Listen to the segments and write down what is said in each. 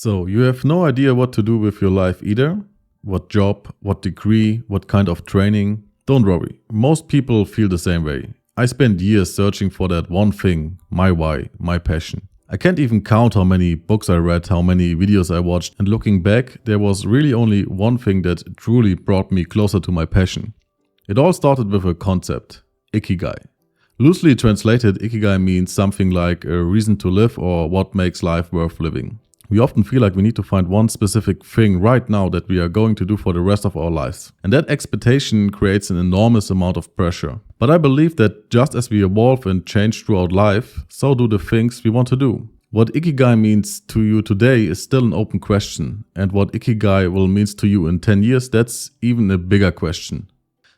So, you have no idea what to do with your life either? What job, what degree, what kind of training? Don't worry, most people feel the same way. I spent years searching for that one thing, my why, my passion. I can't even count how many books I read, how many videos I watched, and looking back, there was really only one thing that truly brought me closer to my passion. It all started with a concept, Ikigai. Loosely translated, Ikigai means something like a reason to live or what makes life worth living. We often feel like we need to find one specific thing right now that we are going to do for the rest of our lives. And that expectation creates an enormous amount of pressure. But I believe that just as we evolve and change throughout life, so do the things we want to do. What Ikigai means to you today is still an open question. And what Ikigai will mean to you in 10 years, that's even a bigger question.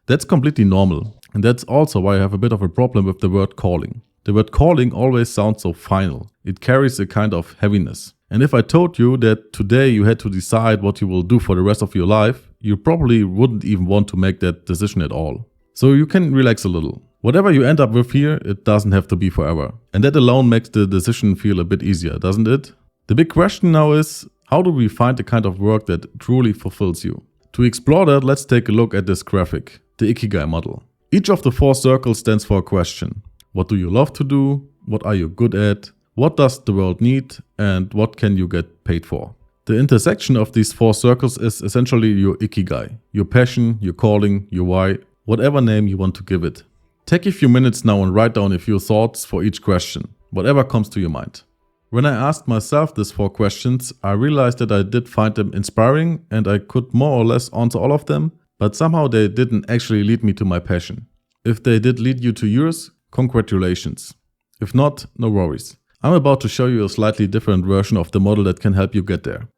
That's completely normal. And that's also why I have a bit of a problem with the word calling. The word calling always sounds so final. It carries a kind of heaviness. And if I told you that today you had to decide what you will do for the rest of your life, you probably wouldn't even want to make that decision at all. So you can relax a little. Whatever you end up with here, it doesn't have to be forever. And that alone makes the decision feel a bit easier, doesn't it? The big question now is, how do we find the kind of work that truly fulfills you? To explore that, let's take a look at this graphic, the IKIGAI model. Each of the 4 circles stands for a question. What do you love to do? What are you good at? What does the world need? And what can you get paid for? The intersection of these 4 circles is essentially your Ikigai, your passion, your calling, your why, whatever name you want to give it. Take a few minutes now and write down a few thoughts for each question, whatever comes to your mind. When I asked myself these 4 questions, I realized that I did find them inspiring and I could more or less answer all of them, but somehow they didn't actually lead me to my passion. If they did lead you to yours, congratulations. If not, no worries. I'm about to show you a slightly different version of the model that can help you get there.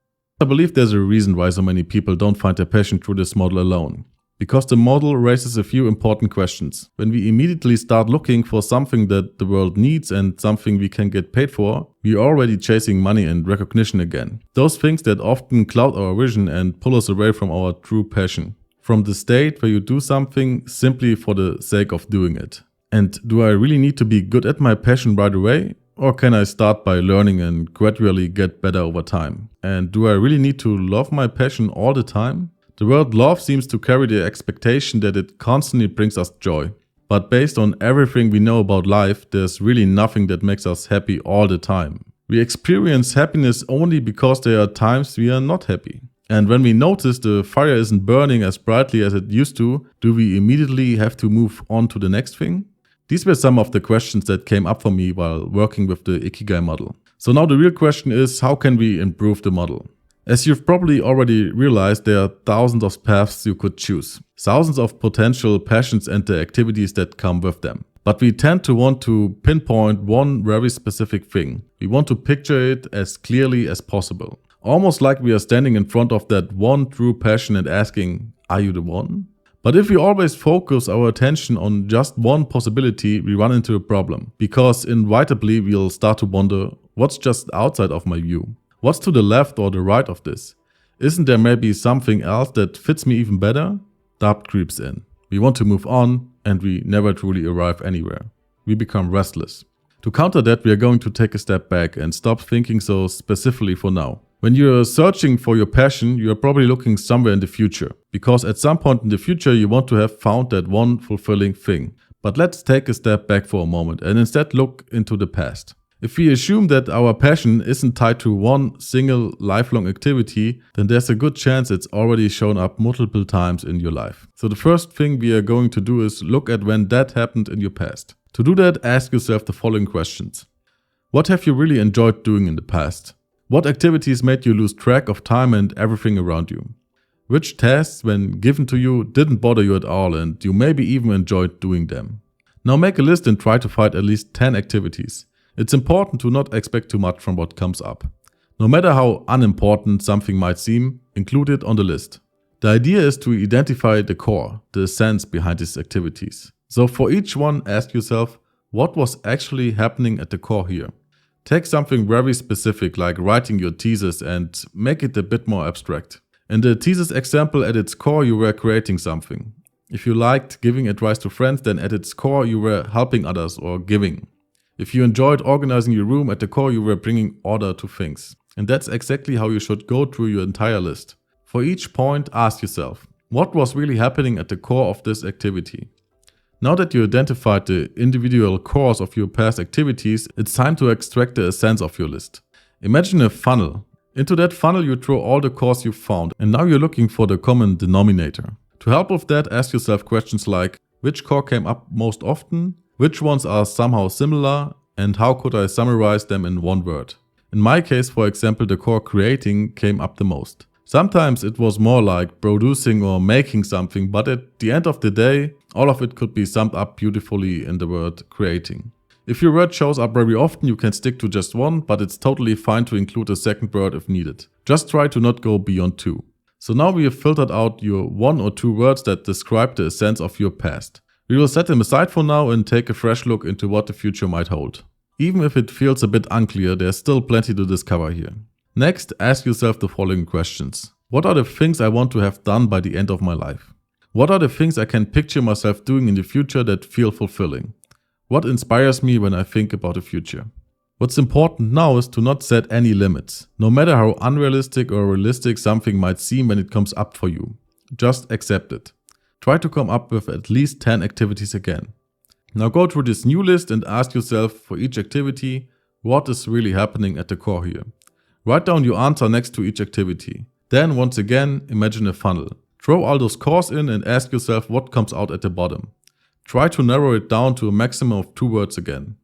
I believe there's a reason why so many people don't find their passion through this model alone. Because the model raises a few important questions. When we immediately start looking for something that the world needs and something we can get paid for, we're already chasing money and recognition again. Those things that often cloud our vision and pull us away from our true passion. From the state where you do something simply for the sake of doing it. And do I really need to be good at my passion right away? Or can I start by learning and gradually get better over time? And do I really need to love my passion all the time? The word love seems to carry the expectation that it constantly brings us joy. But based on everything we know about life, there's really nothing that makes us happy all the time. We experience happiness only because there are times we are not happy. And when we notice the fire isn't burning as brightly as it used to, do we immediately have to move on to the next thing? These were some of the questions that came up for me while working with the Ikigai model. So now the real question is, how can we improve the model? As you've probably already realized, there are thousands of paths you could choose. Thousands of potential passions and the activities that come with them. But we tend to want to pinpoint one very specific thing. We want to picture it as clearly as possible. Almost like we are standing in front of that one true passion and asking, are you the one? But if we always focus our attention on just one possibility, we run into a problem. Because inevitably we'll start to wonder, what's just outside of my view? What's to the left or the right of this? Isn't there maybe something else that fits me even better? Doubt creeps in. We want to move on and we never truly arrive anywhere. We become restless. To counter that, we are going to take a step back and stop thinking so specifically for now. When you're searching for your passion, you're probably looking somewhere in the future. Because at some point in the future, you want to have found that one fulfilling thing. But let's take a step back for a moment and instead look into the past. If we assume that our passion isn't tied to one single lifelong activity, then there's a good chance it's already shown up multiple times in your life. So the first thing we are going to do is look at when that happened in your past. To do that, ask yourself the following questions. What have you really enjoyed doing in the past? What activities made you lose track of time and everything around you? Which tasks, when given to you, didn't bother you at all and you maybe even enjoyed doing them? Now make a list and try to find at least 10 activities. It's important to not expect too much from what comes up. No matter how unimportant something might seem, include it on the list. The idea is to identify the core, the essence behind these activities. So for each one, ask yourself, what was actually happening at the core here? Take something very specific like writing your thesis and make it a bit more abstract. In the thesis example, at its core you were creating something. If you liked giving advice to friends, then at its core you were helping others or giving. If you enjoyed organizing your room, at the core you were bringing order to things. And that's exactly how you should go through your entire list. For each point, ask yourself, what was really happening at the core of this activity? Now that you identified the individual cores of your past activities, it's time to extract the essence of your list. Imagine a funnel. Into that funnel you throw all the cores you've found, and now you're looking for the common denominator. To help with that, ask yourself questions like, which core came up most often? Which ones are somehow similar? And how could I summarize them in one word? In my case, for example, the core creating came up the most. Sometimes it was more like producing or making something, but at the end of the day, all of it could be summed up beautifully in the word creating. If your word shows up very often, you can stick to just one, but it's totally fine to include a second word if needed. Just try to not go beyond 2. So now we have filtered out your 1 or 2 words that describe the essence of your past. We will set them aside for now and take a fresh look into what the future might hold. Even if it feels a bit unclear, there's still plenty to discover here. Next, ask yourself the following questions. What are the things I want to have done by the end of my life? What are the things I can picture myself doing in the future that feel fulfilling? What inspires me when I think about the future? What's important now is to not set any limits, no matter how unrealistic or realistic something might seem when it comes up for you. Just accept it. Try to come up with at least 10 activities again. Now go through this new list and ask yourself for each activity, what is really happening at the core here? Write down your answer next to each activity. Then once again, imagine a funnel. Throw all those cores in and ask yourself what comes out at the bottom. Try to narrow it down to a maximum of 2 words again.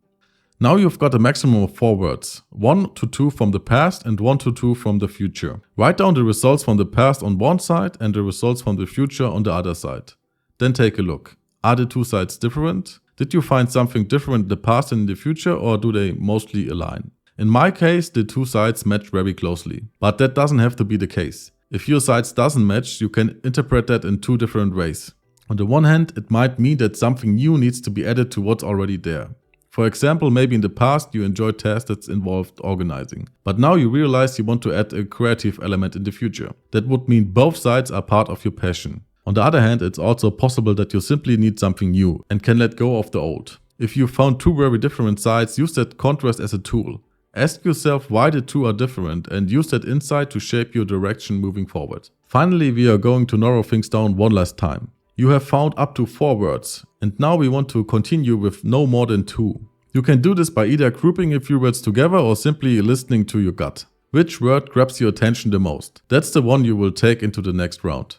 Now you've got a maximum of 4 words, 1 to 2 from the past and 1 to 2 from the future. Write down the results from the past on one side and the results from the future on the other side. Then take a look. Are the 2 sides different? Did you find something different in the past and in the future, or do they mostly align? In my case, the 2 sides match very closely, but that doesn't have to be the case. If your sides doesn't match, you can interpret that in 2 different ways. On the one hand, it might mean that something new needs to be added to what's already there. For example, maybe in the past you enjoyed tasks that involved organizing, but now you realize you want to add a creative element in the future. That would mean both sides are part of your passion. On the other hand, it's also possible that you simply need something new and can let go of the old. If you found 2 very different sides, use that contrast as a tool. Ask yourself why the 2 are different and use that insight to shape your direction moving forward. Finally, we are going to narrow things down one last time. You have found up to 4 words, and now we want to continue with no more than 2. You can do this by either grouping a few words together or simply listening to your gut. Which word grabs your attention the most? That's the one you will take into the next round.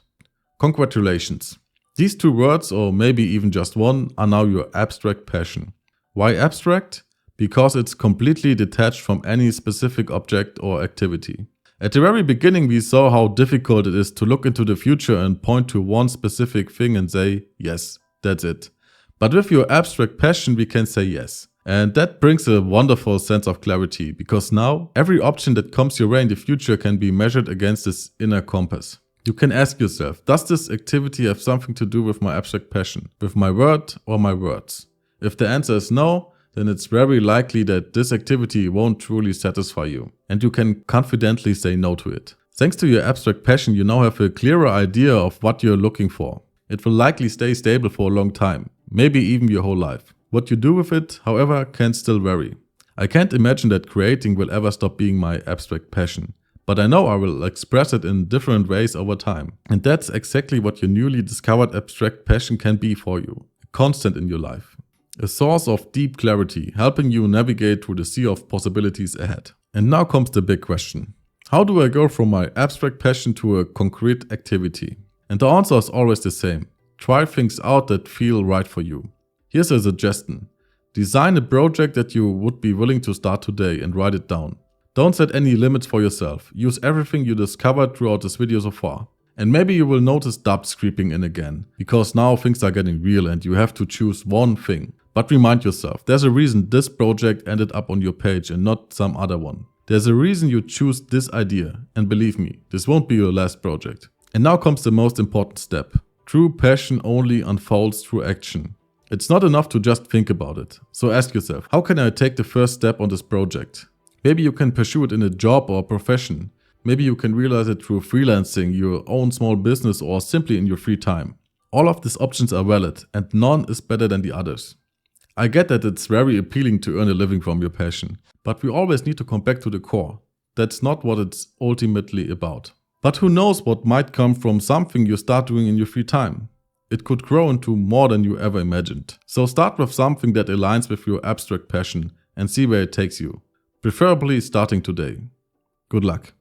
Congratulations. These 2 words, or maybe even just one, are now your abstract passion. Why abstract? Because it's completely detached from any specific object or activity. At the very beginning we saw how difficult it is to look into the future and point to one specific thing and say, yes, that's it. But with your abstract passion we can say yes. And that brings a wonderful sense of clarity, because now every option that comes your way in the future can be measured against this inner compass. You can ask yourself, does this activity have something to do with my abstract passion, with my word or my words? If the answer is no, then it's very likely that this activity won't truly satisfy you, and you can confidently say no to it. Thanks to your abstract passion, you now have a clearer idea of what you're looking for. It will likely stay stable for a long time, maybe even your whole life. What you do with it, however, can still vary. I can't imagine that creating will ever stop being my abstract passion, but I know I will express it in different ways over time. And that's exactly what your newly discovered abstract passion can be for you, a constant in your life. A source of deep clarity, helping you navigate through the sea of possibilities ahead. And now comes the big question. How do I go from my abstract passion to a concrete activity? And the answer is always the same. Try things out that feel right for you. Here's a suggestion. Design a project that you would be willing to start today and write it down. Don't set any limits for yourself. Use everything you discovered throughout this video so far. And maybe you will notice doubts creeping in again, because now things are getting real and you have to choose one thing. But remind yourself, there's a reason this project ended up on your page and not some other one. There's a reason you choose this idea, and believe me, this won't be your last project. And now comes the most important step. True passion only unfolds through action. It's not enough to just think about it. So ask yourself, how can I take the first step on this project? Maybe you can pursue it in a job or profession. Maybe you can realize it through freelancing, your own small business, or simply in your free time. All of these options are valid, and none is better than the others. I get that it's very appealing to earn a living from your passion, but we always need to come back to the core. That's not what it's ultimately about. But who knows what might come from something you start doing in your free time. It could grow into more than you ever imagined. So start with something that aligns with your abstract passion and see where it takes you. Preferably starting today. Good luck.